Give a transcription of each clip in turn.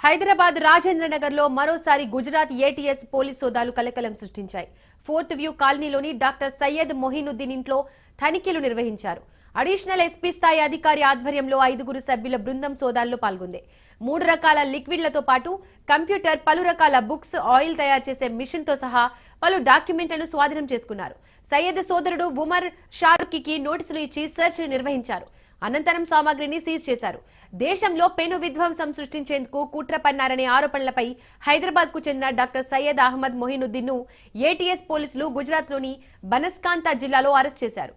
హైదరాబాద్ రాజేంద్ర నగర్ లో మరోసారి Gujarat ATS police సోదాలు కలకలం సృష్టించాయి. ఫోర్త్ వ్యూ కాలనీలోని డాక్టర్ సయ్యద్ మొహినుద్దీన్ ఇంట్లో తనిఖీలు నిర్వహించారు. అడిషనల్ ఎస్పీ స్థాయి అధికారి ఆధ్వర్యంలో 5 సభ్యుల బృందం సోదాల్లో పాల్గొంది. 3 రకాల లిక్విడ్లతో పాటు కంప్యూటర్, పలు రకాల బుక్స్, ఆయిల్ తయారు చేసే మిషన్ తో సహా పలు డాక్యుమెంట్లను స్వాధీనం చేసుకున్నారు. సయ్యద్ సోదరుడు ఉమర్ షారుఖీకి నోటీసులు ఇచ్చి సెర్చ్ నిర్వహించారు. అనంతరం సామాగ్రిని సీజ్ చేశారు. దేశంలో పెను విధ్వంసం సృష్టించేందుకు కుట్ర పన్నారనే ఆరోపణలపై హైదరాబాద్ కు చెందిన డాక్టర్ సయ్యద్ అహ్మద్ మొహినుద్దీన్ ను ఏటీఎస్ పోలీసులు గుజరాత్ లోని బనస్కాంతా జిల్లాలో అరెస్ట్ చేశారు.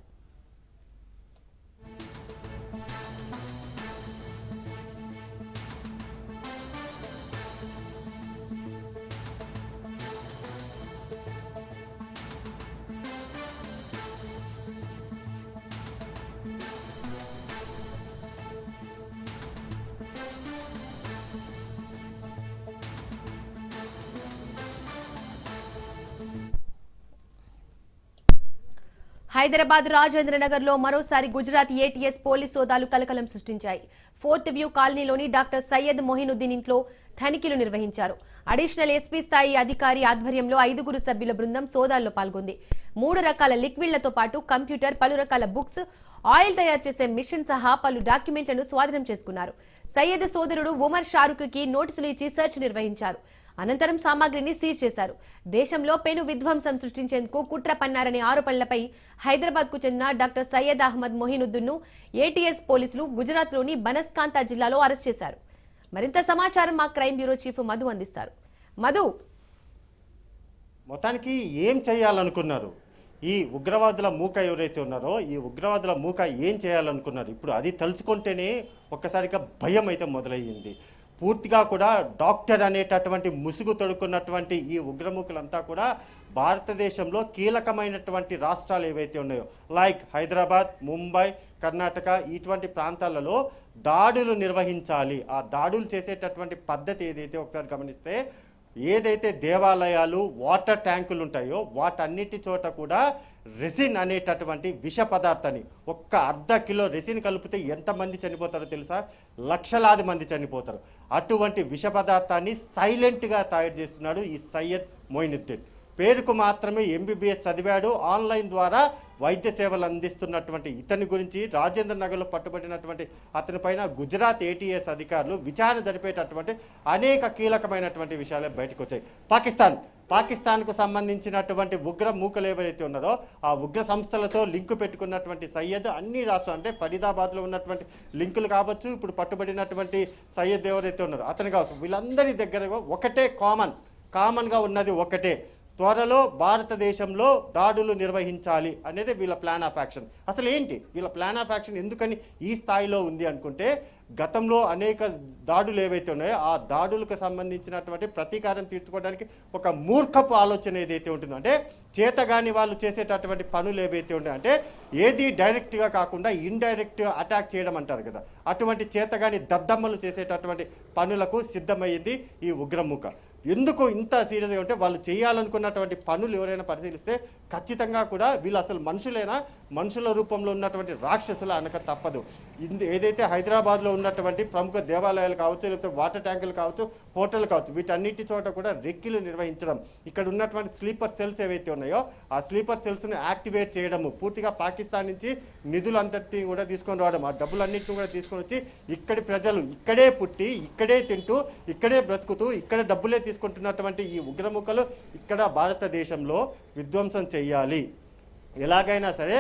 హైదరాబాద్ రాజేంద్ర నగర్ లో మరోసారి గుజరాత్ ఏటీఎస్ పోలీస్ సోదాలు కలకలం సృష్టించాయి. ఫోర్త్ వ్యూ కాలనీలోని డాక్టర్ సయ్యద్ మొహినుద్దీన్ ఇంట్లో తనిఖీలు నిర్వహించారు. అడిషనల్ ఎస్పీ స్థాయి అధికారి ఆధ్వర్యంలో 5 సభ్యుల బృందం సోదాల్లో పాల్గొంది. 3 రకాల లిక్విడ్లతో పాటు కంప్యూటర్, పలు రకాల బుక్స్, ఆయిల్ తయారు చేసే మిషన్ సహా పలు డాక్యుమెంట్లను స్వాధీనం చేసుకున్నారు. సయ్యద్ సోదరుడు ఉమర్ షారుఖీకి నోటీసులు ఇచ్చి సెర్చ్ నిర్వహించారు. అనంతరం సామాగ్రిని సీజ్ చేశారు. దేశంలో పెను విధ్వంసం సృష్టించేందుకు కుట్ర పన్నారనే ఆరోపణలపై హైదరాబాద్ కు చెందిన డాక్టర్ సయ్యద్ అహ్మద్ మొహినుద్దీన్ ను ఏటీఎస్ పోలీసులు గుజరాత్ లోని బనస్కాంతా జిల్లాలో అరెస్ట్ చేశారు. మరింత సమాచారం మా క్రైమ్ బ్యూరో చీఫ్ మధు అందిస్తారు. మధు, మొత్తానికి ఏం చేయాలనుకున్నారు ఈ ఉగ్రవాదుల మూక ఎవరైతే ఉన్నారో ఈ ఉగ్రవాదుల మూక ఏం చేయాలనుకున్నారు? ఇప్పుడు అది తలుచుకుంటేనే ఒక్కసారిగా భయం అయితే మొదలయ్యింది. పూర్తిగా కూడా డాక్టర్ అనేటటువంటి ముసుగు తొడుక్కున్నటువంటి ఈ ఉగ్రముఖులంతా కూడా భారతదేశంలో కీలకమైనటువంటి రాష్ట్రాలు ఏవైతే ఉన్నాయో లైక్ హైదరాబాద్, ముంబై, కర్ణాటక ఇటువంటి ప్రాంతాలలో దాడులు నిర్వహించాలి. ఆ దాడులు చేసేటటువంటి పద్ధతి ఏదైతే ఒకసారి గమనిస్తే, ఏదైతే దేవాలయాలు, వాటర్ ట్యాంకులు ఉంటాయో వాటన్నిటి చోట కూడా రెసిన్ అనేటటువంటి విష పదార్థాన్ని, ఒక్క ½ కిలో రెసిన్ కలిపితే ఎంతమంది చనిపోతారో తెలుసా? లక్షలాది మంది చనిపోతారు. అటువంటి విష పదార్థాన్ని సైలెంట్గా తయారు చేస్తున్నాడు ఈ సయ్యద్ మొయినుద్దీన్. పేరుకు మాత్రమే ఎంబీబీఎస్ చదివాడు. ఆన్లైన్ ద్వారా వైద్య సేవలు అందిస్తున్నటువంటి ఇతని గురించి రాజేంద్ర నగర్లో పట్టుబడినటువంటి అతని పైన గుజరాత్ ఏటీఎస్ అధికారులు విచారణ జరిపేటటువంటి అనేక కీలకమైనటువంటి విషయాలే బయటకు వచ్చాయి. పాకిస్తాన్కు సంబంధించినటువంటి ఉగ్ర మూకలు ఎవరైతే ఉన్నారో ఆ ఉగ్ర సంస్థలతో లింకు పెట్టుకున్నటువంటి సయ్యద్ అన్ని రాష్ట్రాలు అంటే ఫరీదాబాద్లో ఉన్నటువంటి లింకులు కావచ్చు, ఇప్పుడు పట్టుబడినటువంటి సయ్యద్ ఎవరైతే ఉన్నారో అతను కావచ్చు, వీళ్ళందరి దగ్గర ఒకటే కామన్గా ఉన్నది ఒకటే: త్వరలో భారతదేశంలో దాడులు నిర్వహించాలి అనేది వీళ్ళ ప్లాన్ ఆఫ్ యాక్షన్. అసలు ఏంటి వీళ్ళ ప్లాన్ ఆఫ్ యాక్షన్? ఎందుకని ఈ స్థాయిలో ఉంది అనుకుంటే, గతంలో అనేక దాడులు ఏవైతే ఉన్నాయో ఆ దాడులకు సంబంధించినటువంటి ప్రతీకారం తీర్చుకోవడానికి ఒక మూర్ఖపు ఆలోచన ఏదైతే ఉంటుందో, అంటే చేతగాని వాళ్ళు చేసేటటువంటి పనులు ఏవైతే ఉన్నాయో, అంటే ఏది డైరెక్ట్గా కాకుండా ఇండైరెక్ట్గా అటాక్ చేయడం అంటారు కదా, అటువంటి చేతగాని దద్దమ్మలు చేసేటటువంటి పనులకు సిద్ధమైంది ఈ ఉగ్రముఖ. ఎందుకు ఇంత సీరియస్గా ఉంటే, వాళ్ళు చేయాలనుకున్నటువంటి పనులు ఎవరైనా పరిశీలిస్తే ఖచ్చితంగా కూడా వీళ్ళు అసలు మనుషులైనా, మనుషుల రూపంలో ఉన్నటువంటి రాక్షసులు అనక తప్పదు. ఏదైతే హైదరాబాద్లో ఉన్నటువంటి ప్రముఖ దేవాలయాలు కావచ్చు, లేకపోతే వాటర్ ట్యాంకులు కావచ్చు, హోటల్ కావచ్చు, వీటన్నిటి చోట కూడా రెక్కిలు నిర్వహించడం, ఇక్కడ ఉన్నటువంటి స్లీపర్ సెల్స్ ఏవైతే ఉన్నాయో ఆ స్లీపర్ సెల్స్ని యాక్టివేట్ చేయడము, పూర్తిగా పాకిస్తాన్ నుంచి నిధులంతటినీ కూడా తీసుకొని రావడం, ఆ డబ్బులన్నింటినీ కూడా తీసుకొని వచ్చి ఇక్కడి ప్రజలు ఇక్కడే పుట్టి, ఇక్కడే తింటూ, ఇక్కడే బ్రతుకుతూ, ఇక్కడే డబ్బులే తీసుకుంటున్నటువంటి ఈ ఉగ్రముఖలు ఇక్కడ భారతదేశంలో విధ్వంసం చెయ్యాలి, ఎలాగైనా సరే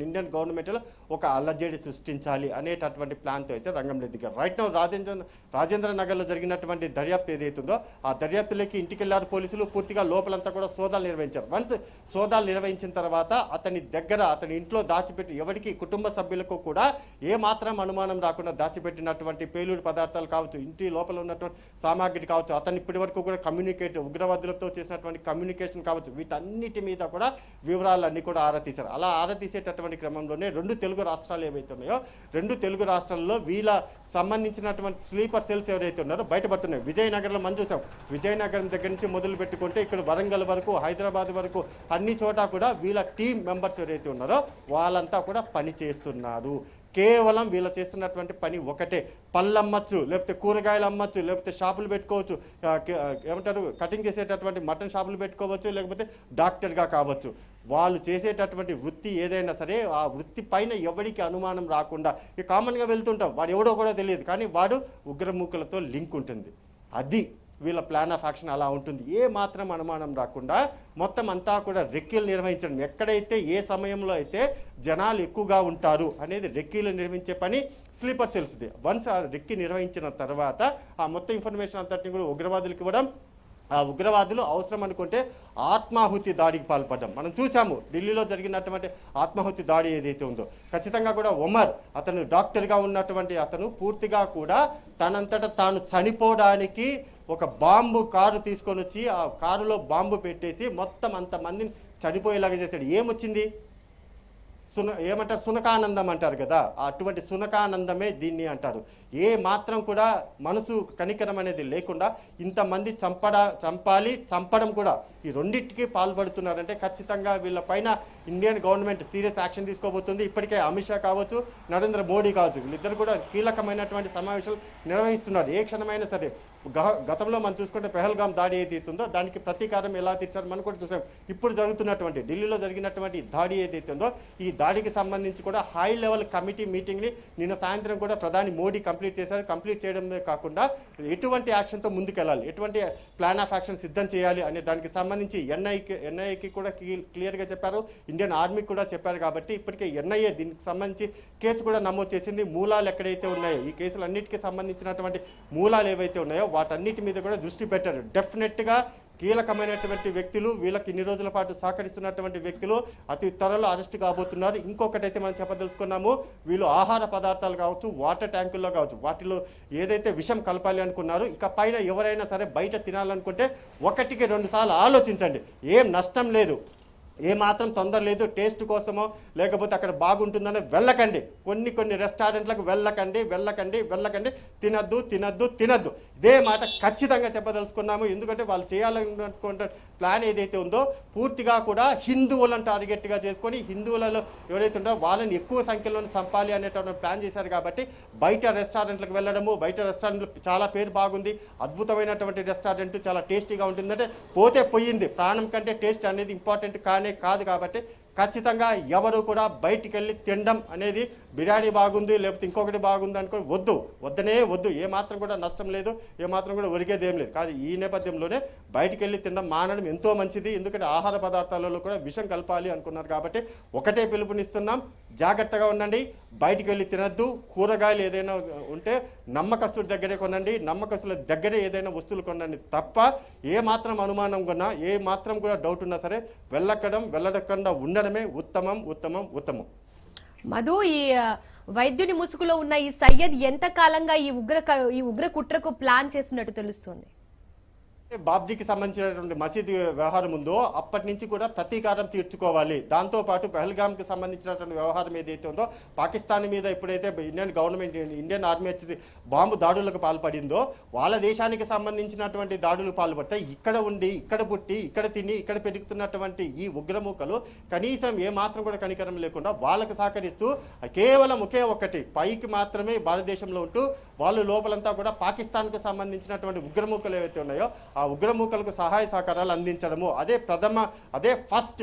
ఇండియన్ గవర్నమెంట్లో ఒక అల్లజడి సృష్టించాలి అనేటటువంటి ప్లాన్తో అయితే రంగంలో దిగారు. రైట్ నౌ రాజేంద్ర నగర్లో జరిగినటువంటి దర్యాప్తు ఏదైతుందో ఆ దర్యాప్తులోకి ఇంటికెళ్లారు పోలీసులు. పూర్తిగా లోపలంతా కూడా సోదాలు నిర్వహించారు. వన్స్ సోదాలు నిర్వహించిన తర్వాత అతని ఇంట్లో దాచిపెట్టి, ఎవరికి కుటుంబ సభ్యులకు కూడా ఏమాత్రం అనుమానం రాకుండా దాచిపెట్టినటువంటి పేలుడు పదార్థాలు కావచ్చు, ఇంటి లోపల ఉన్నటువంటి సామాగ్రి కావచ్చు, అతను ఇప్పటి వరకు కూడా ఉగ్రవాదులతో చేసినటువంటి కమ్యూనికేషన్ కావచ్చు, వీటన్నిటి మీద కూడా వివరాలన్నీ కూడా ఆరా తీశారు. అలా ఆరా తీసేటటువంటి క్రమంలోనే 2 తెలుగు రాష్ట్రాలు ఏవైతే ఉన్నాయో 2 తెలుగు రాష్ట్రాల్లో వీళ్ళ సంబంధించినటువంటి స్లీపర్ సెల్స్ ఎవరైతే ఉన్నారో బయటపడుతున్నాయి. విజయనగరంలో మనం చూసాం. విజయనగరం దగ్గర నుంచి మొదలు పెట్టుకుంటే ఇక్కడ వరంగల్ వరకు, హైదరాబాద్ వరకు అన్ని చోట కూడా వీళ్ళ టీం మెంబర్స్ ఎవరైతే ఉన్నారో వాళ్ళంతా కూడా పని చేస్తున్నారు. కేవలం వీళ్ళు చేస్తున్నటువంటి పని ఒకటే, పళ్ళు అమ్మచ్చు, లేకపోతే కూరగాయలు అమ్మచ్చు, లేకపోతే షాపులు పెట్టుకోవచ్చు, ఏమంటారు కటింగ్ చేసేటటువంటి మటన్ షాపులు పెట్టుకోవచ్చు, లేకపోతే డాక్టర్గా కావచ్చు. వాళ్ళు చేసేటటువంటి వృత్తి ఏదైనా సరే ఆ వృత్తి పైన ఎవరికి అనుమానం రాకుండా కామన్గా వెళ్తుంటాం, వాడు ఎవడో కూడా తెలియదు, కానీ వాడు ఉగ్రమూకలతో లింక్ ఉంటుంది. అది వీళ్ళ ప్లాన్ ఆఫ్ యాక్షన్ అలా ఉంటుంది. ఏ మాత్రం అనుమానం రాకుండా మొత్తం అంతా కూడా రెక్కీలు నిర్వహించడం, ఎక్కడైతే ఏ సమయంలో అయితే జనాలు ఎక్కువగా ఉంటారు అనేది రెక్కీలు నిర్వహించే పని స్లీపర్ సెల్స్ది. వన్స్ ఆ రెక్కి నిర్వహించిన తర్వాత ఆ మొత్తం ఇన్ఫర్మేషన్ అంతటిని కూడా ఉగ్రవాదులకు ఇవ్వడం, ఆ ఉగ్రవాదులు అవసరం అనుకుంటే ఆత్మాహుతి దాడికి పాల్పడ్డం మనం చూసాము. ఢిల్లీలో జరిగినటువంటి ఆత్మాహుతి దాడి ఏదైతే ఉందో ఖచ్చితంగా కూడా ఉమర్ అతను డాక్టర్గా ఉన్నటువంటి అతను పూర్తిగా కూడా తనంతట తాను చనిపోవడానికి ఒక బాంబు కారు తీసుకొని వచ్చి ఆ కారులో బాంబు పెట్టేసి మొత్తం అంతమందిని చనిపోయేలాగా చేశాడు. ఏమొచ్చింది? ఏమంటారు, సునకానందం అంటారు కదా, అటువంటి సునకానందమే దీన్ని అంటారు. ఏ మాత్రం కూడా మనసు కనికరం అనేది లేకుండా ఇంతమంది చంపాలి, చంపడం కూడా ఈ రెండింటికి పాల్పడుతున్నారంటే ఖచ్చితంగా వీళ్ళపైన ఇండియన్ గవర్నమెంట్ సీరియస్ యాక్షన్ తీసుకోబోతుంది. ఇప్పటికే అమిత్ షా కావచ్చు, నరేంద్ర మోడీ కావచ్చు, వీళ్ళిద్దరు కూడా కీలకమైనటువంటి సమావేశాలు నిర్వహిస్తున్నారు. ఏ క్షణమైనా సరే గతంలో మనం చూసుకుంటే పెహల్గాం దాడి ఏదైతుందో దానికి ప్రతీకారం ఎలా తీర్చారో మనం కూడా చూసాం. ఇప్పుడు జరుగుతున్నటువంటి ఢిల్లీలో జరిగినటువంటి దాడి ఏదైతే ఉందో ఈ దాడికి సంబంధించి కూడా హై లెవెల్ కమిటీ మీటింగ్ని నిన్న సాయంత్రం కూడా ప్రధాని మోడీ కంప్లీట్ చేశారు. కంప్లీట్ చేయడమే కాకుండా ఎటువంటి యాక్షన్తో ముందుకెళ్ళాలి, ఎటువంటి ప్లాన్ ఆఫ్ యాక్షన్ సిద్ధం చేయాలి అనే దానికి సంబంధించి ఎన్ఐఏకి కూడా క్లియర్గా చెప్పారు, ఇండియన్ ఆర్మీకి కూడా చెప్పారు. కాబట్టి ఇప్పటికే ఎన్ఐఏ దీనికి సంబంధించి కేసు కూడా నమోదు చేసింది. మూలాలు ఎక్కడైతే ఉన్నాయో ఈ కేసులన్నిటికీ సంబంధించినటువంటి మూలాలు ఏవైతే ఉన్నాయో వాటన్నిటి మీద కూడా దృష్టి పెట్టారు. డెఫినెట్గా కీలకమైనటువంటి వ్యక్తులు, వీళ్ళకి ఇన్ని రోజుల పాటు సహకరిస్తున్నటువంటి వ్యక్తులు అతి త్వరలో అరెస్ట్ కాబోతున్నారు. ఇంకొకటైతే మనం చెప్పదలుచుకున్నాము, వీళ్ళు ఆహార పదార్థాలు కావచ్చు, వాటర్ ట్యాంకుల్లో కావచ్చు, వాటిలో ఏదైతే విషం కలపాలి అనుకున్నారు, ఇక పైన ఎవరైనా సరే బయట తినాలనుకుంటే 1కి 2 సార్లు ఆలోచించండి. ఏం నష్టం లేదు, ఏమాత్రం తొందర లేదు. టేస్ట్ కోసమో లేకపోతే అక్కడ బాగుంటుందని వెళ్ళకండి. కొన్ని రెస్టారెంట్లకు వెళ్ళకండి. తినద్దు. ఇదే మాట ఖచ్చితంగా చెప్పదలుచుకున్నాము. ఎందుకంటే వాళ్ళు చేయాలనుకుంటే ప్లాన్ ఏదైతే ఉందో పూర్తిగా కూడా హిందువులను టార్గెట్గా చేసుకొని హిందువులలో ఎవరైతే ఉన్నారో వాళ్ళని ఎక్కువ సంఖ్యలో చంపాలి అనేటువంటి ప్లాన్ చేశారు. కాబట్టి బయట రెస్టారెంట్లకు వెళ్ళడము, బయట రెస్టారెంట్లు చాలా పేరు బాగుంది, అద్భుతమైనటువంటి రెస్టారెంట్, చాలా టేస్టీగా ఉంటుందంటే పోతే పోయింది. ప్రాణం కంటే టేస్ట్ అనేది ఇంపార్టెంట్ కాదు. కాబట్టి ఖచ్చితంగా ఎవరు కూడా బయటికి వెళ్ళి తినడం అనేది బిర్యానీ బాగుంది లేకపోతే ఇంకొకటి బాగుంది అనుకో వద్దు. ఏమాత్రం కూడా నష్టం లేదు, ఏమాత్రం కూడా ఒరిగేది ఏం లేదు. కాదు ఈ నేపథ్యంలోనే బయటికి వెళ్ళి తినడం మానడం ఎంతో మంచిది. ఎందుకంటే ఆహార పదార్థాలలో కూడా విషం కలపాలి అనుకున్నారు. కాబట్టి ఒకటే పిలుపునిస్తున్నాం, జాగ్రత్తగా ఉండండి, బయటికి వెళ్ళి తినద్దు. కూరగాయలు ఏదైనా ఉంటే నమ్మకస్తుల దగ్గరే కొనండి, నమ్మకస్తుల దగ్గరే ఏదైనా వస్తువులు కొనండి తప్ప ఏమాత్రం అనుమానం కొన్నా, ఏమాత్రం కూడా డౌట్ ఉన్నా సరే వెళ్ళకుండా ఉండడమే ఉత్తమం. మధు, ఈ వైద్యుని ముసుగులో ఉన్న ఈ సయ్యద్ ఎంత కాలంగా ఈ ఉగ్ర కుట్రకు ప్లాన్ చేస్తున్నట్టు తెలుస్తుంది? బాబ్జీకి సంబంధించినటువంటి మసీదు వ్యవహారం ఉందో అప్పటి నుంచి కూడా ప్రతీకారం తీర్చుకోవాలి. దాంతోపాటు పెహల్గామ్కి సంబంధించినటువంటి వ్యవహారం ఏదైతే ఉందో పాకిస్తాన్ మీద ఎప్పుడైతే ఇండియన్ ఆర్మీ వచ్చి బాంబు దాడులకు పాల్పడిందో వాళ్ళ దేశానికి సంబంధించినటువంటి దాడులు పాల్పడితే ఇక్కడ ఉండి, ఇక్కడ పుట్టి, ఇక్కడ తిని, ఇక్కడ పెరుగుతున్నటువంటి ఈ ఉగ్రమూకలు కనీసం ఏమాత్రం కూడా కనికరం లేకుండా వాళ్ళకు సహకరిస్తూ కేవలం ఒకే ఒక్కటి పైకి మాత్రమే భారతదేశంలో ఉంటూ వాళ్ళు లోపలంతా కూడా పాకిస్తాన్కు సంబంధించినటువంటి ఉగ్రమూకలు ఏవైతే ఉన్నాయో ఆ ఉగ్రమూకలకు సహాయ సహకారాలు అందించడము అదే ఫస్ట్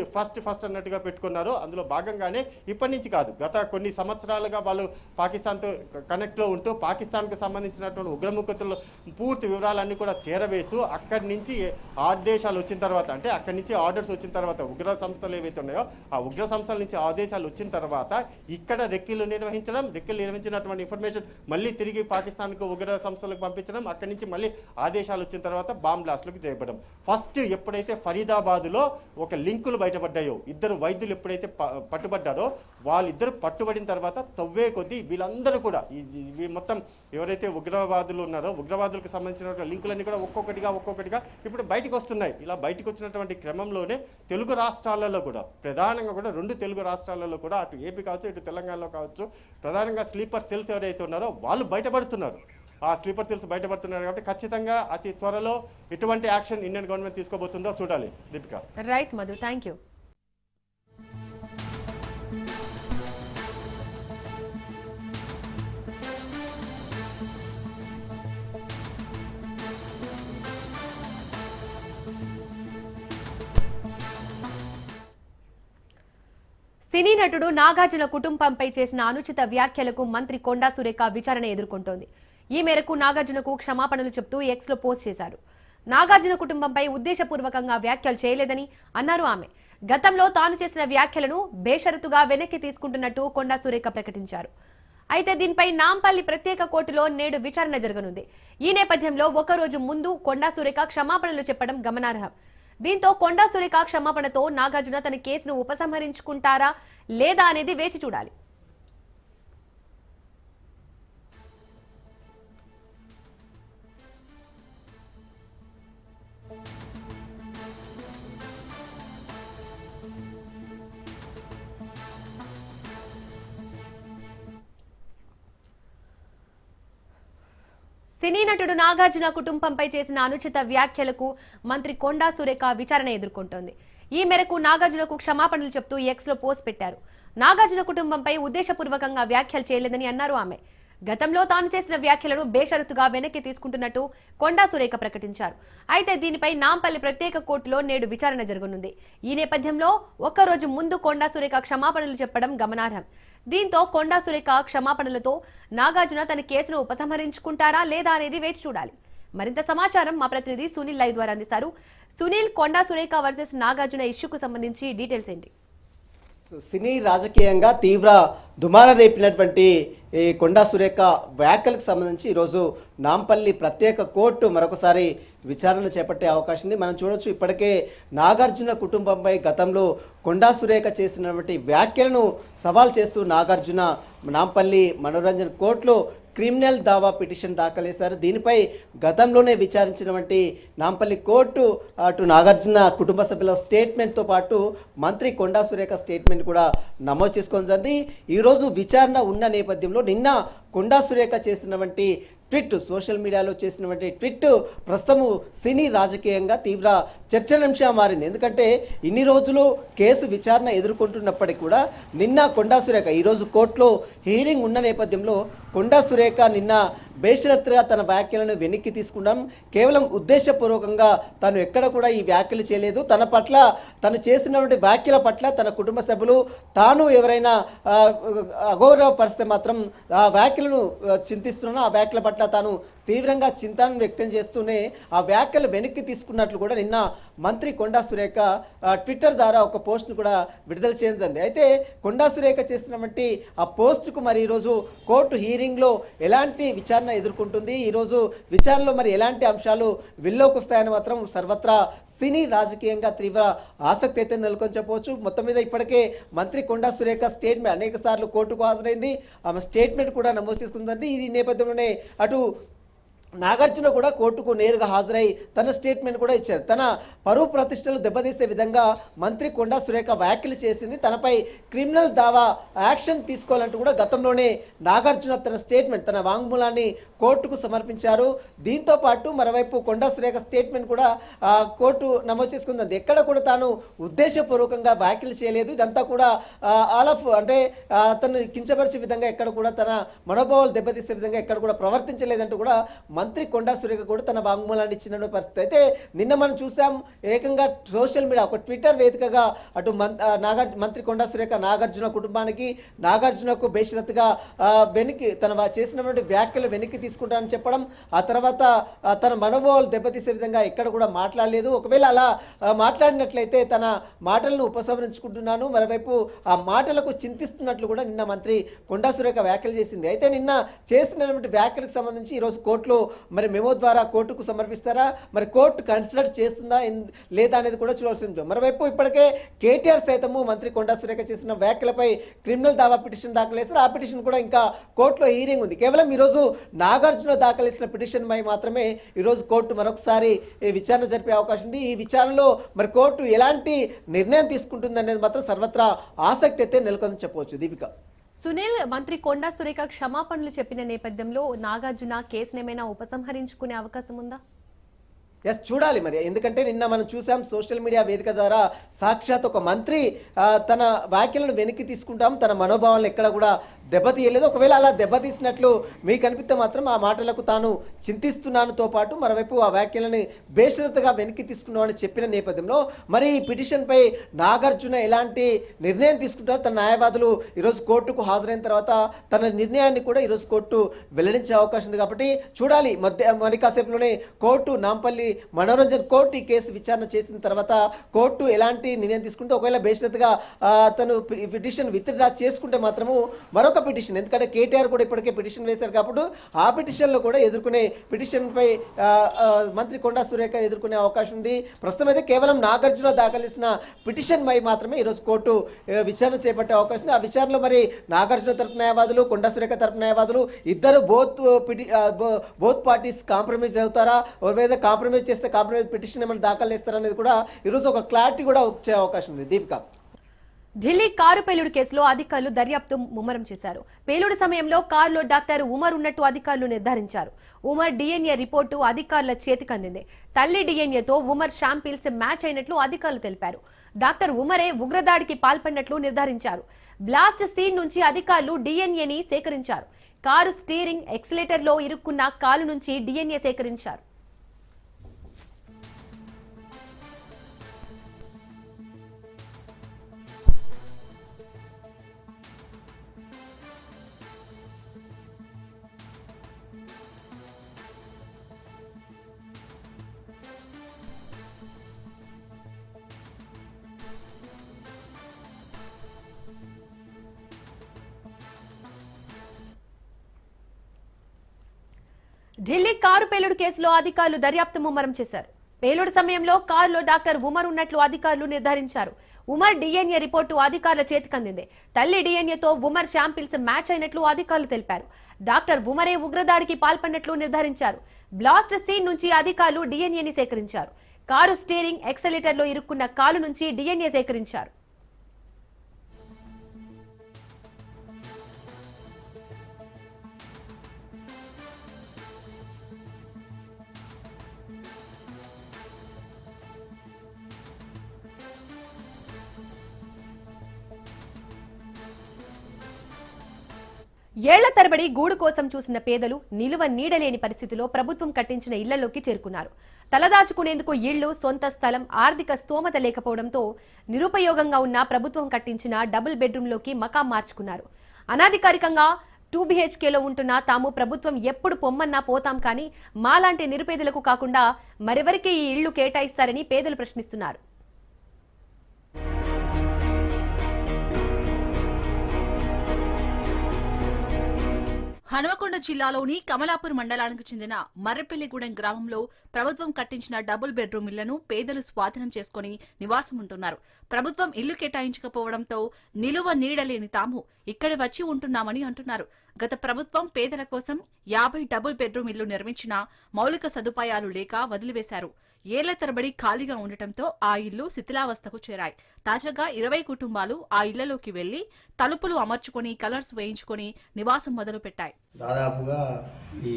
అన్నట్టుగా పెట్టుకున్నారు. అందులో భాగంగానే ఇప్పటి నుంచి కాదు, గత కొన్ని సంవత్సరాలుగా వాళ్ళు పాకిస్తాన్తో కనెక్ట్లో ఉంటూ పాకిస్తాన్కు సంబంధించినటువంటి ఉగ్రమూకతలు పూర్తి వివరాలన్నీ కూడా చేరవేస్తూ అక్కడి నుంచి ఆదేశాలు వచ్చిన తర్వాత, అంటే అక్కడి నుంచి ఆర్డర్స్ వచ్చిన తర్వాత ఉగ్ర సంస్థలు ఏవైతే ఉన్నాయో ఆ ఉగ్ర సంస్థల నుంచి ఆదేశాలు వచ్చిన తర్వాత ఇక్కడ రెక్కీలు నిర్వహించినటువంటి ఇన్ఫర్మేషన్ మళ్ళీ తిరిగి పాకిస్తాన్కు ఉగ్ర సంస్థలకు పంపించడం, అక్కడి నుంచి మళ్ళీ ఆదేశాలు వచ్చిన తర్వాత బాంబ్ బాంబ్ బ్లాస్ట్లకు చేయబడ్డం. ఫస్ట్ ఎప్పుడైతే ఫరీదాబాద్లో ఒక లింకులు బయటపడ్డాయో, ఇద్దరు వైద్యులు ఎప్పుడైతే పట్టుబడ్డారో, వాళ్ళిద్దరు పట్టుబడిన తర్వాత తవ్వే కొద్దీ వీళ్ళందరూ కూడా ఈ మొత్తం ఎవరైతే ఉగ్రవాదులు ఉన్నారో ఉగ్రవాదులకు సంబంధించిన లింకులన్నీ కూడా ఒక్కొక్కటిగా ఇప్పుడు బయటకు వస్తున్నాయి. ఇలా బయటకు వచ్చినటువంటి క్రమంలోనే తెలుగు రాష్ట్రాలలో కూడా ప్రధానంగా కూడా 2 తెలుగు రాష్ట్రాలలో కూడా అటు ఏపీ కావచ్చు ఇటు తెలంగాణలో కావచ్చు ప్రధానంగా స్లీపర్ సెల్స్ ఎవరైతే ఉన్నారో వాళ్ళు బయటపడుతున్నారు. ఆ స్లీపర్ సెల్స్ బయటపడుతున్నారు కాబట్టి ఖచ్చితంగా అతి త్వరలో ఎటువంటి యాక్షన్ ఇండియన్ గవర్నమెంట్ తీసుకోబోతుందో చూడాలి. Deepika. Right Madhu, thank you. Cine నటుడు నాగార్జున కుటుంబంపై చేసిన అనుచిత వ్యాఖ్యలకు మంత్రి కొండా సురేఖ విచారణ ఎదుర్కొంటోంది. ఈ మేరకు నాగార్జునకు క్షమాపణలు చెప్తూ ఎక్స్లో పోస్ట్ చేశారు. నాగార్జున కుటుంబంపై ఉద్దేశపూర్వకంగా వ్యాఖ్యలు చేయలేదని అన్నారు ఆమె. గతంలో తాను చేసిన వ్యాఖ్యలను బేషరతుగా వెనక్కి తీసుకుంటున్నట్టు కొండా సురేఖ ప్రకటించారు. అయితే దీనిపై నాంపల్లి ప్రత్యేక కోర్టులో నేడు విచారణ జరగనుంది. ఈ నేపథ్యంలో ఒకరోజు ముందు కొండా సురేఖ క్షమాపణలు చెప్పడం గమనార్హం. దీంతో కొండా సురేఖ క్షమాపణతో నాగార్జున తన కేసును ఉపసంహరించుకుంటారా లేదా అనేది వేచి చూడాలి. సినీ నటుడు నాగార్జున కుటుంబంపై చేసిన అనుచిత వ్యాఖ్యలకు మంత్రి కొండా సురేఖ విచారణ ఎదుర్కొంటోంది. ఈ మేరకు నాగార్జునకు క్షమాపణలు చెప్తూ ఎక్స్లో పోస్ట్ పెట్టారు. నాగార్జున కుటుంబంపై ఉద్దేశపూర్వకంగా వ్యాఖ్యలు చేయలేదని అన్నారు ఆమె. గతంలో తాను చేసిన వ్యాఖ్యలను బేషరతుగా వెనక్కి తీసుకుంటున్నట్టు కొండా సురేఖ ప్రకటించారు. అయితే దీనిపై నాంపల్లి ప్రత్యేక కోర్టులో నేడు విచారణ జరగనుంది. ఈ నేపథ్యంలో ఒక్కరోజు ముందు కొండా సురేఖ క్షమాపణలు చెప్పడం గమనార్హం. దీంతో కొండా సురేఖ క్షమాపణలతో నాగార్జున తన కేసును ఉపసంహరించుకుంటారా లేదా అనేది వేచి చూడాలి. మరింత సమాచారం మా ప్రతినిధి సునీల్ లైవ్ ద్వారా అందిస్తారు. సునీల్, కొండా సురేఖ వర్సెస్ నాగార్జున ఇష్యూకు సంబంధించి డీటెయిల్స్ ఏంటి? సినీ రాజకీయంగా తీవ్ర దుమారం రేపినటువంటి ఈ కొండా సురేఖ వ్యాఖ్యలకు సంబంధించి ఈరోజు నాంపల్లి ప్రత్యేక కోర్టు మరొకసారి విచారణ చేపట్టే అవకాశం ఉంది. మనం చూడొచ్చు, ఇప్పటికే నాగార్జున కుటుంబంపై గతంలో కొండా సురేఖ చేసినటువంటి వ్యాఖ్యలను సవాల్ చేస్తూ నాగార్జున నాంపల్లి మనోరంజన్ కోర్టులో క్రిమినల్ దావా పిటిషన్ దాఖలు చేశారు. దీనిపై గతంలోనే విచారించినటువంటి నాంపల్లి కోర్టు అటు నాగార్జున కుటుంబ సభ్యుల స్టేట్మెంట్తో పాటు మంత్రి కొండా సురేఖ స్టేట్మెంట్ కూడా నమోదు చేసుకోవడం జరిగింది. ఈరోజు విచారణ ఉన్న నేపథ్యంలో నిన్న కొండా సురేఖ చేసినటువంటి ట్వీట్, సోషల్ మీడియాలో చేసినటువంటి ట్వీట్ ప్రస్తుతము సినీ రాజకీయంగా తీవ్ర చర్చనీయాంశంగా మారింది. ఎందుకంటే ఇన్ని రోజులు కేసు విచారణ ఎదుర్కొంటున్నప్పటికీ కూడా నిన్న కొండా సురేఖ ఈరోజు కోర్టులో హీరింగ్ ఉన్న నేపథ్యంలో కొండా సురేఖ నిన్న బేషరత్తుగా తన వ్యాఖ్యలను వెనక్కి తీసుకున్నాం. కేవలం ఉద్దేశపూర్వకంగా తను ఎక్కడ కూడా ఈ వ్యాఖ్యలు చేయలేదు. తన పట్ల తను చేసినటువంటి వ్యాఖ్యల పట్ల తన కుటుంబ సభ్యులు తాను ఎవరైనా అగౌరవపరిస్తే మాత్రం ఆ వ్యాఖ్యలను చింతిస్తున్నాను, ఆ వ్యాఖ్యల పట్ల తాను తీవ్రంగా చింతను వ్యక్తం చేస్తూనే ఆ వ్యాఖ్యలు వెనక్కి తీసుకున్నట్లు కూడా నిన్న మంత్రి కొండా సురేఖ ట్విట్టర్ ద్వారా ఒక పోస్ట్ను కూడా విడుదల చేయడం జరిగింది. అయితే కొండా సురేఖ చేసినటువంటి ఆ పోస్టుకు మరి ఈరోజు కోర్టు హీరింగ్లో ఎలాంటి విచారణ ఎదుర్కొంటుంది, ఈరోజు విచారణలో మరి ఎలాంటి అంశాలు విల్లోకి వస్తాయని మాత్రం సర్వత్రా సినీ రాజకీయంగా తీవ్ర ఆసక్తి అయితే నెలకొని చెప్పవచ్చు. మొత్తం మీద ఇప్పటికే మంత్రి కొండా సురేఖ స్టేట్మెంట్ అనేక సార్లు కోర్టుకు హాజరైంది, ఆమె స్టేట్మెంట్ కూడా నమోదు చేసుకుంది. ఈ నేపథ్యంలోనే అటు నాగార్జున కూడా కోర్టుకు నేరుగా హాజరై తన స్టేట్మెంట్ కూడా ఇచ్చారు. తన పరువు ప్రతిష్టలు దెబ్బతీసే విధంగా మంత్రి కొండా సురేఖ వ్యాఖ్యలు చేసింది, తనపై క్రిమినల్ దావా యాక్షన్ తీసుకోవాలంటూ కూడా గతంలోనే నాగార్జున తన స్టేట్మెంట్, తన వాంగ్మూలాన్ని కోర్టుకు సమర్పించారు. దీంతో పాటు మరోవైపు కొండా సురేఖ స్టేట్మెంట్ కూడా కోర్టు నమోదు చేసుకుంది. ఎక్కడ కూడా తాను ఉద్దేశపూర్వకంగా వ్యాఖ్యలు చేయలేదు, ఇదంతా కూడా అంటే తను కించపరిచే విధంగా ఎక్కడ కూడా తన మనోభావాలు దెబ్బతీసే విధంగా ఎక్కడ కూడా ప్రవర్తించలేదంటూ కూడా మంత్రి కొండా సురేఖ కూడా తన వాంగ్మూలాన్ని ఇచ్చిన పరిస్థితి. అయితే నిన్న మనం చూసాం, ఏకంగా సోషల్ మీడియా ఒక ట్విట్టర్ వేదికగా అటు మంత్రి కొండా సురేఖ నాగార్జున కుటుంబానికి, నాగార్జునకు బేషరత్తుగా వెనక్కి తన చేసినటువంటి వ్యాఖ్యలు వెనక్కి తీసుకుంటానని చెప్పడం, ఆ తర్వాత తన మనోభావాలు దెబ్బతీసే విధంగా ఎక్కడ కూడా మాట్లాడలేదు. ఒకవేళ అలా మాట్లాడినట్లయితే తన మాటలను ఉపసంహరించుకుంటున్నాను, మరోవైపు ఆ మాటలకు చింతిస్తున్నట్లు కూడా నిన్న మంత్రి కొండా సురేఖ వ్యాఖ్యలు చేసింది. అయితే నిన్న చేసినటువంటి వ్యాఖ్యలకు సంబంధించి ఈరోజు కోర్టులో మరి మెమో ద్వారా కోర్టుకు సమర్పిస్తారా, మరి కోర్టు కన్సిడర్ చేస్తుందా లేదా అనేది కూడా చూడాల్సి ఉంటుంది. మరోవైపు ఇప్పటికే కేటీఆర్ సైతము మంత్రి కొండా సురేఖ చేసిన వ్యాఖ్యలపై క్రిమినల్ దావా పిటిషన్ దాఖలు చేశారు. ఆ పిటిషన్ కూడా ఇంకా కోర్టులో హీరింగ్ ఉంది. కేవలం ఈరోజు నాగార్జున దాఖలు చేసిన పిటిషన్ పై మాత్రమే ఈరోజు కోర్టు మరొకసారి విచారణ జరిపే అవకాశం ఉంది. ఈ విచారణలో మరి కోర్టు ఎలాంటి నిర్ణయం తీసుకుంటుంది అనేది మాత్రం సర్వత్రా ఆసక్తి అయితే నెలకొందని చెప్పవచ్చు. దీపిక. సునీల్, మంత్రి కొండా సురేఖ క్షమాపణలు చెప్పిన నేపథ్యంలో నాగార్జున కేసునేమైనా ఉపసంహరించుకునే అవకాశం ఉందా? చూడాలి మరి. ఎందుకంటే నిన్న మనం చూసాం సోషల్ మీడియా వేదిక ద్వారా సాక్షాత్ ఒక మంత్రి తన వ్యాఖ్యలను వెనక్కి తీసుకుంటాం, తన మనోభావాలను ఎక్కడ కూడా దెబ్బతీయలేదు. ఒకవేళ అలా దెబ్బతీసినట్లు మీకు అనిపిస్తే మాత్రం ఆ మాటలకు తాను చింతిస్తున్నానుతో పాటు మరోవైపు ఆ వ్యాఖ్యలని బేషరతుగా వెనక్కి తీసుకున్నామని చెప్పిన నేపథ్యంలో మరి ఈ పిటిషన్పై నాగార్జున ఎలాంటి నిర్ణయం తీసుకుంటారో తన న్యాయవాదులు ఈరోజు కోర్టుకు హాజరైన తర్వాత తన నిర్ణయాన్ని కూడా ఈరోజు కోర్టు వెల్లడించే అవకాశం ఉంది. కాబట్టి చూడాలి. మరి కాసేపులోనే కోర్టు నాంపల్లి మనోరంజన్ కోర్టు ఈ కేసు విచారణ చేసిన తర్వాత కోర్టు ఎలాంటి నిర్ణయం తీసుకుంటే, ఒకవేళ బేషరతుగా తను పిటిషన్ విత్డ్రా చేసుకుంటే మాత్రము మరొక పిటిషన్, ఎందుకంటే కేటీఆర్ కూడా ఇప్పటికే పిటిషన్ వేశారు కాబట్టి ఆ పిటిషన్లో కూడా ఎదుర్కొనే పిటిషన్పై మంత్రి కొండా సురేఖ ఎదుర్కొనే అవకాశం ఉంది. ప్రస్తుతం అయితే కేవలం నాగార్జున దాఖలు చేసిన పిటిషన్ పై మాత్రమే ఈరోజు కోర్టు విచారణ చేపట్టే అవకాశం ఉంది. ఆ విచారణలో మరి నాగార్జున తరపు న్యాయవాదులు, కొండా సురేఖ తరపు న్యాయవాదులు ఇద్దరు బోత్ పార్టీస్ కాంప్రమైజ్ అవుతారా, లేదా కాంప్రమైజ్ చేస్తే కాంప్రమైజ్ పిటిషన్ ఏమైనా దాఖలు చేస్తారనేది కూడా ఈరోజు ఒక క్లారిటీ కూడా వచ్చే అవకాశం ఉంది. దీపిక. ఢిల్లీ కారు పేలుడు కేసులో అధికారులు దర్యాప్తు ముమ్మరం చేశారు. పేలుడు సమయంలో కారులో డాక్టర్ ఉమర్ ఉన్నట్టు అధికారులు నిర్ధారించారు. ఉమర్ డిఎన్ఏ రిపోర్టు అధికారుల చేతికి అందింది. తల్లి డిఎన్ఏతో ఉమర్ శాంపిల్స్ మ్యాచ్ అయినట్లు అధికారులు తెలిపారు. డాక్టర్ ఉమరే ఉగ్రదాడికి పాల్పడినట్లు నిర్ధారించారు. బ్లాస్ట్ సీన్ నుంచి అధికారులు డిఎన్ఏని సేకరించారు. కారు స్టీరింగ్ ఎక్సిలేటర్ లో ఇరుక్కున్న కాలు నుంచి డిఎన్ఏ సేకరించారు. ఢిల్లీ కారు పేలుడు కేసులో అధికారులు దర్యాప్తు ముమ్మరం చేశారు. పేలుడు సమయంలో కారులో డాక్టర్ ఉమర్ ఉన్నట్లు అధికారులు నిర్ధారించారు. ఉమర్ డిఎన్ఏ రిపోర్టు అధికారుల చేతికందింది. తల్లి డిఎన్ఏతో ఉమర్ శాంపిల్స్ మ్యాచ్ అయినట్లు అధికారులు తెలిపారు. డాక్టర్ ఉమరే ఉగ్రదాడికి పాల్పడినట్లు నిర్ధారించారు. బ్లాస్ట్ సీన్ నుంచి అధికారులు డిఎన్ఏని సేకరించారు. కారు స్టీరింగ్ ఎక్సలేటర్ లో ఇరుక్కున్న కాలు నుంచి డిఎన్ఏ సేకరించారు. ఏళ్ల తరబడి గూడు కోసం చూసిన పేదలు నిలువ నీడలేని పరిస్థితిలో ప్రభుత్వం కట్టించిన ఇళ్లలోకి చేరుకున్నారు. తలదాచుకునేందుకు ఇళ్లు, సొంత స్థలం, ఆర్థిక స్తోమత లేకపోవడంతో నిరుపయోగంగా ఉన్న ప్రభుత్వం కట్టించిన డబుల్ బెడ్రూమ్లోకి మకాం మార్చుకున్నారు. అనాధికారికంగా 2 BHKలో ఉంటున్న తాము ప్రభుత్వం ఎప్పుడు పొమ్మన్నా పోతాం, కానీ మాలాంటి నిరుపేదలకు కాకుండా మరెవరికి ఈ ఇళ్లు కేటాయిస్తారని పేదలు ప్రశ్నిస్తున్నారు. హనుమకొండ జిల్లాలోని కమలాపూర్ మండలానికి చెందిన మర్రెపల్లిగూడెం గ్రామంలో ప్రభుత్వం కట్టించిన డబుల్ బెడ్రూమ్ ఇళ్లను పేదలు స్వాధీనం చేసుకుని నివాసం ఉంటున్నారు. ప్రభుత్వం ఇల్లు కేటాయించకపోవడంతో నిలువ నీడలేని తాము ఇక్కడ వచ్చి ఉంటున్నామని అంటున్నారు. గత ప్రభుత్వం పేదల కోసం 50 డబుల్ బెడ్రూమ్ ఇల్లు నిర్మించినా మౌలిక సదుపాయాలు లేక వదిలివేశారు. ఏళ్ల తరబడి ఖాళీగా ఉండటంతో ఆ ఇల్లు శిథిలావస్థకు చేరాయి. తాజాగా 20 కుటుంబాలు ఆ ఇళ్లలోకి వెళ్లి తలుపులు అమర్చుకుని కలర్స్ వేయించుకుని నివాసం మొదలుపెట్టాయి. దాదాపుగా ఈ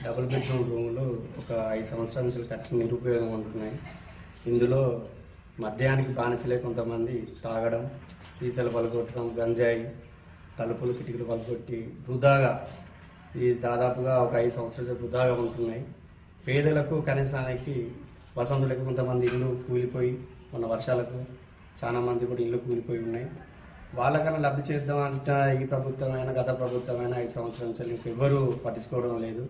డబుల్ బెడ్రూమ్ రూములు ఒక 5 సంవత్సరాల నుంచి కట్టిన నిరుపయోగం ఉంటున్నాయి. ఇందులో మద్యానికి బానిసలే కొంతమంది తాగడం, సీసాలు పలుకొట్టడం, గంజాయి, తలుపులు కిటికీలు పలుకొట్టి వృధాగా ఈ దాదాపుగా ఒక 5 సంవత్సరాలు వృధాగా ఉంటున్నాయి. పేదలకు కనీసానికి వసంతులకు కొంతమంది ఇల్లు కూలిపోయి మొన్న వర్షాలకు చాలా మంది కూడా ఇల్లు కూలిపోయి ఉన్నాయి. వాళ్ళకన్నా లబ్ధి చేద్దామంటే ఈ ప్రభుత్వమైనా గత ప్రభుత్వమైనా 5 సంవత్సరాల నుంచి ఇంకెవ్వరూ పట్టించుకోవడం లేదు.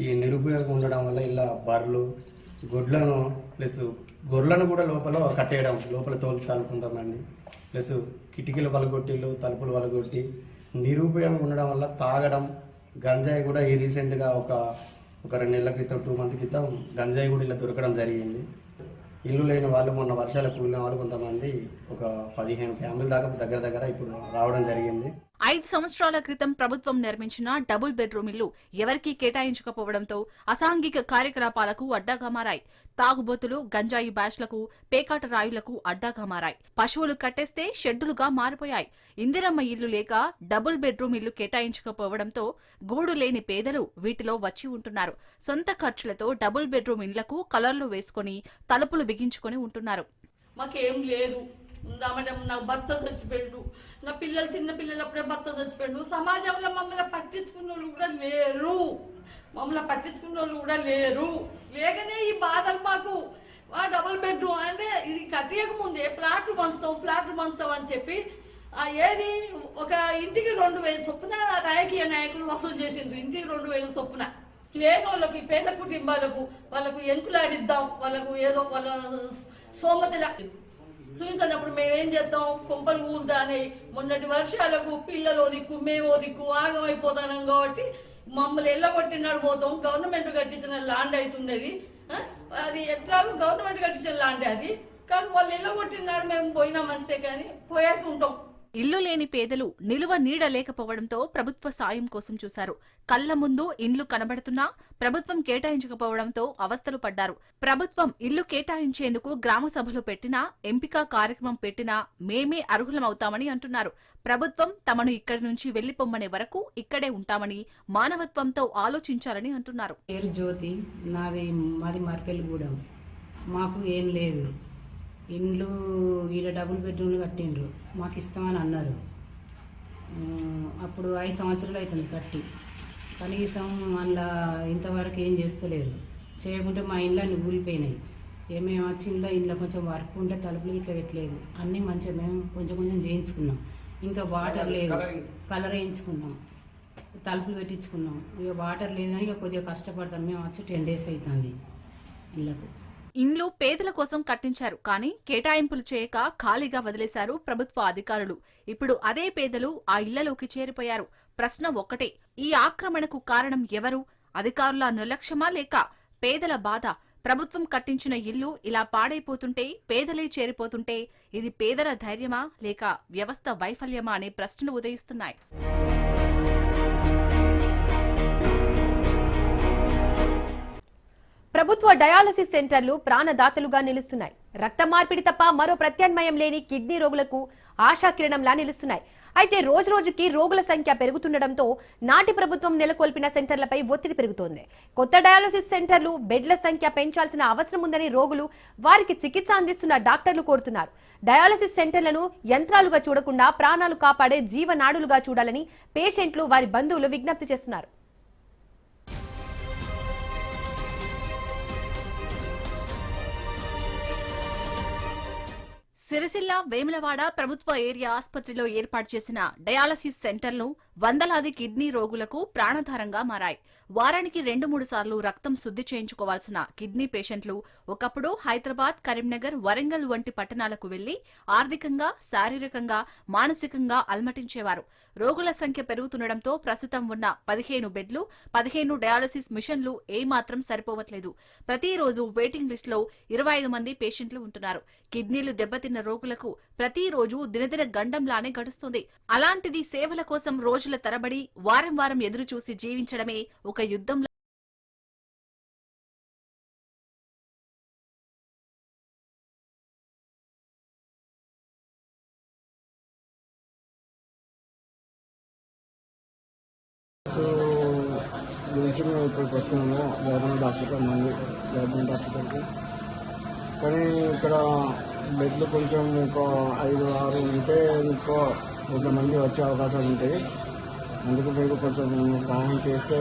ఈ నిరుపయోగం ఉండడం వల్ల ఇలా బర్రెలు, గొడ్లను ప్లస్ గొర్రెలను కూడా లోపల కట్టేయడం, లోపల తోలుతారు కొంతమంది, ప్లస్ కిటికీలు పలగొట్టిళ్ళు, తలుపులు పలగొట్టి నిరుపయోగం ఉండడం వల్ల తాగడం, గంజాయి కూడా ఈ రీసెంట్గా ఒక ఒక 2 నెలల క్రితం 2 మంత్ క్రితం గంజాయి కూడా ఇలా దొరకడం జరిగింది. ఇల్లు లేని వాళ్ళు మొన్న వర్షాలు కూలిన వాళ్ళు కొంతమంది ఒక 15 ఫ్యామిలీ దాకా దగ్గర ఇప్పుడు రావడం జరిగింది. 5 సంవత్సరాల క్రితం ప్రభుత్వం నిర్మించిన డబుల్ బెడ్రూమ్ ఇల్లు ఎవరికీ కేటాయించకపోవడంతో అసాంఘిక కార్యకలాపాలకు అడ్డాగా మారాయి. తాగుబోతులు, గంజాయి బ్యాచ్లకు, పేకాట రాయులకు అడ్డాగా మారాయి. పశువులు కట్టేస్తే షెడ్డులుగా మారిపోయాయి. ఇందిరమ్మ ఇల్లు లేక డబుల్ బెడ్రూమ్ ఇల్లు కేటాయించకపోవడంతో గూడు లేని పేదలు వీటిలో వచ్చి ఉంటున్నారు. సొంత ఖర్చులతో డబుల్ బెడ్రూమ్ ఇళ్లకు కలర్లు వేసుకుని తలుపులు బిగించుకుని ఉంటున్నారు. మాకేం లేదు ఉందామంటే నా భర్త చచ్చిపోయాడు, నా పిల్లలు చిన్న పిల్లలు అప్పుడే భర్త చచ్చిపోయాడు. సమాజంలో మమ్మల్ని పట్టించుకున్న వాళ్ళు కూడా లేరు. లేకనే ఈ బాధలు మాకు. డబుల్ బెడ్రూమ్ అంటే ఇది కట్టేయక ముందే ప్లాట్లు పంచుతాం అని చెప్పి ఏది ఒక ఇంటికి 2,000 చొప్పున రాజకీయ నాయకులు వసూలు చేసిండ్రు. ఇంటికి 2,000 చొప్పున. లేని వాళ్ళకి, పేద కుటుంబాలకు వాళ్ళకు ఎంకులాడిద్దాం, వాళ్ళకు ఏదో వాళ్ళ సోమతిలా చూపించినప్పుడు మేమేం చేస్తాం, కొంపలు ఊరుదానే. మొన్నటి వర్షాలకు పిల్లలు దిక్కు, మేము దిక్కు ఆగమైపోతాం కాబట్టి మమ్మల్ని ఎల్లగొట్టినాడు పోతాం. గవర్నమెంట్ కట్టించిన ల్యాండ్ అవుతున్నది. అది ఎట్లాగో గవర్నమెంట్ కట్టించిన ల్యాండ్ అది. కానీ వాళ్ళు ఎల్లగొట్టినాడు, మేము పోయినాం వస్తే కానీ పోయేసి ఉంటాం. ఇల్లు లేని పేదలు నిలువ నీడ లేకపోవడంతో ప్రభుత్వ సాయం కోసం చూశారు. కళ్ల ముందు ఇండ్లు కనబడుతున్నా ప్రభుత్వం కేటాయించకపోవడంతో అవస్థలు పడ్డారు. ప్రభుత్వం ఇల్లు కేటాయించేందుకు గ్రామ సభలు పెట్టినా, ఎంపిక కార్యక్రమం పెట్టినా మేమే అర్హులమవుతామని అంటున్నారు. ప్రభుత్వం తమను ఇక్కడి నుంచి వెళ్లిపోమ్మనే వరకు ఇక్కడే ఉంటామని, మానవత్వంతో ఆలోచించాలని అంటున్నారు. పేరు జ్యోతి, మాది మర్పెల్లిగూడెం. మాకు ఏం లేదు. ఇండ్లు ఈడ డబుల్ బెడ్రూమ్లు కట్టిండ్రు, మాకు ఇస్తామని అన్నారు. అప్పుడు 5 సంవత్సరాలు అవుతుంది కట్టి. కనీసం అందులో ఇంతవరకు ఏం చేస్తలేరు. చేయకుంటే మా ఇండ్లన్నీ ఊలిపోయినాయి. ఏమేమి వచ్చి ఇంట్లో కొంచెం వర్క్ ఉంటే తలుపులు ఇట్లా పెట్టలేదు. అన్నీ మంచిగా మేము కొంచెం చేయించుకున్నాం. ఇంకా వాటర్ లేదు, కలర్ వేయించుకున్నాం, తలుపులు పెట్టించుకున్నాం. ఇక వాటర్ లేదు కానీ ఇక కొద్దిగా కష్టపడతాం. మేము వచ్చి 10 days అవుతుంది ఇళ్లకు. ఇండ్లు పేదల కోసం కట్టించారు, కానీ కేటాయింపులు చేయక ఖాళీగా వదిలేశారు ప్రభుత్వ అధికారులు. ఇప్పుడు అదే పేదలు ఆ ఇళ్లలోకి చేరిపోయారు. ప్రశ్న ఒక్కటే, ఈ ఆక్రమణకు కారణం ఎవరు? అధికారుల నిర్లక్ష్యమా లేక పేదల బాధ? ప్రభుత్వం కట్టించిన ఇల్లు ఇలా పాడైపోతుంటే, పేదలే చేరిపోతుంటే ఇది పేదల ధైర్యమా లేక వ్యవస్థ వైఫల్యమా అనే ప్రశ్నలు ఉదయిస్తున్నాయి. ప్రభుత్వ డయాలసిస్ సెంటర్లు ప్రాణదాతలుగా నిలుస్తున్నాయి. రక్త మార్పిడి తప్ప మరో ప్రత్యామ్నాయం లేని కిడ్నీ రోగులకు ఆశాకిరణంలా నిలుస్తున్నాయి. అయితే రోజురోజుకి రోగుల సంఖ్య పెరుగుతుండటంతో నాటి ప్రభుత్వం నెలకొల్పిన సెంటర్లపై ఒత్తిడి పెరుగుతోంది. కొత్త డయాలసిస్ సెంటర్లు, బెడ్ల సంఖ్య పెంచాల్సిన అవసరం ఉందని రోగులు, వారికి చికిత్స అందిస్తున్న డాక్టర్లు కోరుతున్నారు. డయాలసిస్ సెంటర్లను యంత్రాలుగా చూడకుండా ప్రాణాలు కాపాడే జీవనాడులుగా చూడాలని పేషెంట్లు, వారి బంధువులు విజ్ఞప్తి చేస్తున్నారు. సిరిసిల్ల, వేములవాడ ప్రభుత్వ ఏరియా ఆసుపత్రిలో ఏర్పాటు చేసిన డయాలసిస్ సెంటర్లు వందలాది కిడ్నీ రోగులకు ప్రాణాధారంగా మారాయి. వారానికి 2-3 సార్లు రక్తం శుద్ధి చేయించుకోవాల్సిన కిడ్నీ పేషెంట్లు ఒకప్పుడు హైదరాబాద్, కరీంనగర్, వరంగల్ వంటి పట్టణాలకు వెళ్లి ఆర్థికంగా, శారీరకంగా, మానసికంగా అల్మటించేవారు. రోగుల సంఖ్య పెరుగుతుండటంతో ప్రస్తుతం ఉన్న 15 బెడ్లు, 15 డయాలసిస్ మిషన్లు ఏమాత్రం సరిపోవట్లేదు. ప్రతిరోజు వెయిటింగ్ లిస్టులో 25 మంది పేషెంట్లు ఉంటున్నారు. కిడ్నీలు దెబ్బతిన్న రోగులకు ప్రతిరోజు దినదిన గండంలానే గడుస్తుంది. అలాంటిది సేవల కోసం రోజుల తరబడి, వారం వారం ఎదురు చూసి జీవించడమే ఒక యుద్ధంలా. గురించి మేము ఇక్కడికి వస్తున్నాము. గవర్నమెంట్ హాస్పిటల్కి కానీ ఇక్కడ బెడ్లు కొంచెం ఇంకో 5-6 ఉంటే ఇంకో 100 మంది వచ్చే అవకాశాలు ఉంటాయి. అందుకు మీరు కొంచెం సహాయం చేస్తే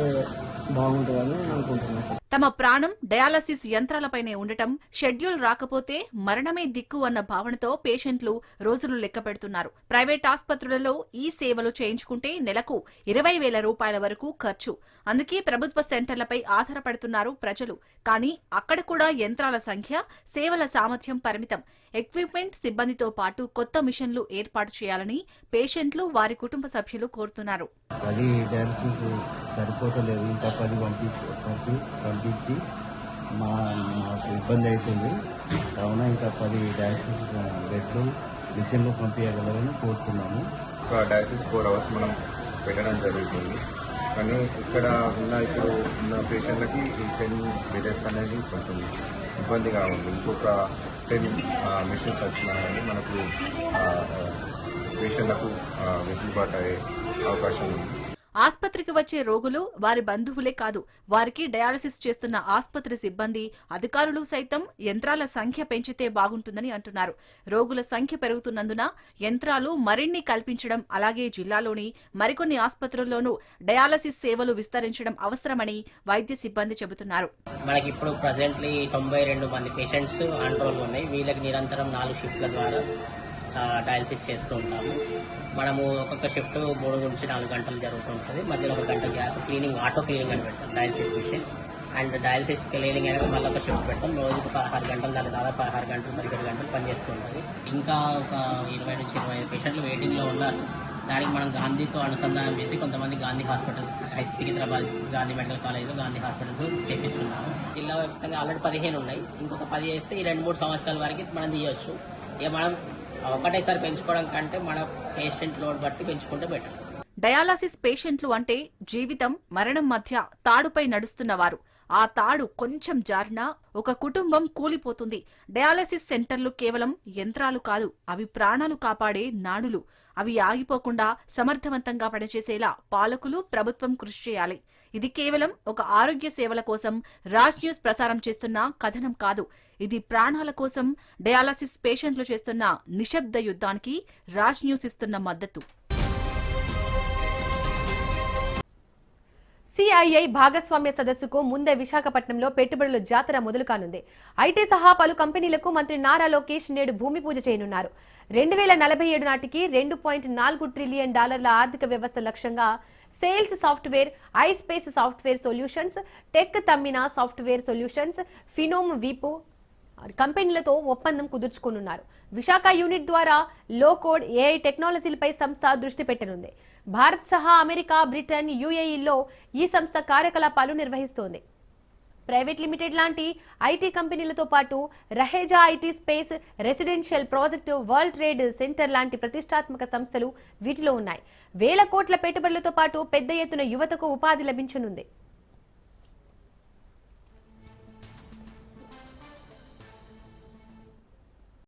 బాగుంటుందని అనుకుంటున్నాను. తమ ప్రాణం డయాలసిస్ యంత్రాలపైనే ఉండటం, షెడ్యూల్ రాకపోతే మరణమే దిక్కు అన్న భావనతో పేషెంట్లు రోజులు లెక్క పెడుతున్నారు. ప్రైవేట్ ఆసుపత్రులలో ఈ సేవలు చేయించుకుంటే నెలకు 20,000 రూపాయల వరకు ఖర్చు. అందుకే ప్రభుత్వ సెంటర్లపై ఆధారపడుతున్నారు ప్రజలు. కానీ అక్కడ కూడా యంత్రాల సంఖ్య, సేవల సామర్థ్యం పరిమితం. ఎక్విప్మెంట్, సిబ్బందితో పాటు కొత్త మిషన్లు ఏర్పాటు చేయాలని పేషెంట్లు, వారి కుటుంబ సభ్యులు కోరుతున్నారు. అది డయాలసిస్ సరిపోతలేదు, ఇంకా 10 పంపించి మాకు ఇబ్బంది అవుతుంది. కావున ఇంకా 10 డయాలసిస్ బెడ్లు మిషన్లు పంపించగలరని కోరుతున్నాము. ఒక డయాలసిస్ 4 hours మనం పెట్టడం జరుగుతుంది. కానీ ఇక్కడ ఇప్పుడు ఉన్న పేషెంట్లకి ఈ 10 బెడ్స్ అనేది కొంచెం ఇబ్బందిగా ఉంది. ఇంకొక 10 మిషన్స్ వచ్చినా కానీ మనకు పేషెంట్లకు వెసులుబాటు అయ్యే అవకాశం ఉంది. ఆస్పత్రికి వచ్చే రోగులు, వారి బంధువులే కాదు, వారికి డయాలసిస్ చేస్తున్న ఆస్పత్రి సిబ్బంది, అధికారులు సైతం యంత్రాల సంఖ్య పెంచితే బాగుంటుందని అంటున్నారు. రోగుల సంఖ్య పెరుగుతున్నందున యంత్రాలు మరిన్ని కల్పించడం, అలాగే జిల్లాలోని మరికొన్ని ఆస్పత్రుల్లోనూ డయాలసిస్ సేవలు విస్తరించడం అవసరమని వైద్య సిబ్బంది చెబుతున్నారు. మనకి ఇప్పుడు ప్రజెంట్లీ 92 మంది పేషెంట్స్ కంట్రోల్ ఉన్నాయి. వీళ్ళకి నిరంతరం 4 షిఫ్ట్ల ద్వారా డయాలసిస్ చేస్తూ ఉంటాము. మనము ఒక్కొక్క షిఫ్ట్ 3 నుంచి 4 గంటలు జరుగుతుంటుంది. మధ్యలో 1 గంట గ్యాప్ క్లీనింగ్, ఆటో క్లీనింగ్ అని పెడతాం dialysis machine. And dialysis cleaning అనేది మళ్ళీ ఒక షిఫ్ట్ పెడతాం. రోజుకు 16 గంటలు, దాదాపు 16 గంటలు 17 గంటలు పనిచేస్తుంటుంది. ఇంకా ఒక 20 నుంచి 25 పేషెంట్లు వెయిటింగ్లో ఉన్నారు. దానికి మనం గాంధీతో అనుసంధానం చేసి కొంతమంది గాంధీ హాస్పిటల్, సికింద్రాబాద్ గాంధీ మెడికల్ కాలేజ్లో గాంధీ హాస్పిటల్కు చేపిస్తున్నాము. జిల్లా వ్యాప్తంగా ఆల్రెడీ 15 ఉన్నాయి. ఇంకొక 10 చేస్తే ఈ 2-3 సంవత్సరాల వరకు మనం తీయవచ్చు. ఇక మనం ఒకటేసారి పెంచుకోవడం కంటే మన పేషెంట్ లోడ్ బట్టి పెంచుకుంటే బెటర్. డయాలసిస్ పేషెంట్లు అంటే జీవితం, మరణం మధ్య తాడుపై నడుస్తున్నవారు. ఆ తాడు కొంచెం జారినా ఒక కుటుంబం కూలిపోతుంది. డయాలసిస్ సెంటర్లు కేవలం యంత్రాలు కాదు, అవి ప్రాణాలు కాపాడే నాడులు. అవి ఆగిపోకుండా సమర్థవంతంగా పనిచేసేలా పాలకులు, ప్రభుత్వం కృషి చేయాలి. ఇది కేవలం ఒక ఆరోగ్య సేవల కోసం రాజ్ న్యూస్ ప్రసారం చేస్తున్న కథనం కాదు. ఇది ప్రాణాల కోసం డయాలసిస్ పేషెంట్లు చేస్తున్న నిశ్శబ్ద యుద్ధానికి రాజ్ న్యూస్ ఇస్తున్న మద్దతు. సిఐఐ భాగస్వామ్య సదస్సుకు ముందే విశాఖపట్నంలో పెట్టుబడుల జాతర మొదలు కానుంది. ఐటీ సహా పలు కంపెనీలకు మంత్రి నారా లోకేష్ నేడు భూమి పూజ చేయనున్నారు. 2047 నాటికి $2.4 ట్రిలియన్ ఆర్థిక వ్యవస్థ లక్ష్యంగా sales software, ispace software solutions, tech Tammina software solutions, Phenom వీపు కంపెనీలతో ఒప్పందం కుదుర్చుకోనున్నారు. విశాఖ యూనిట్ ద్వారా లో కోడ్ ఏఐ టెక్నాలజీలపై సంస్థ దృష్టి పెట్టనుంది. భారత్ సహా అమెరికా, బ్రిటన్, యుఏఈలో ఈ సంస్థ కార్యకలాపాలు నిర్వహిస్తోంది. ప్రైవేట్ లిమిటెడ్ లాంటి ఐటీ కంపెనీలతో పాటు Raheja IT space, residential project, world trade centre లాంటి ప్రతిష్టాత్మక సంస్థలు వీటిలో ఉన్నాయి. వేల కోట్ల పెట్టుబడులతో పాటు పెద్ద ఎత్తున యువతకు ఉపాధి లభించనుంది.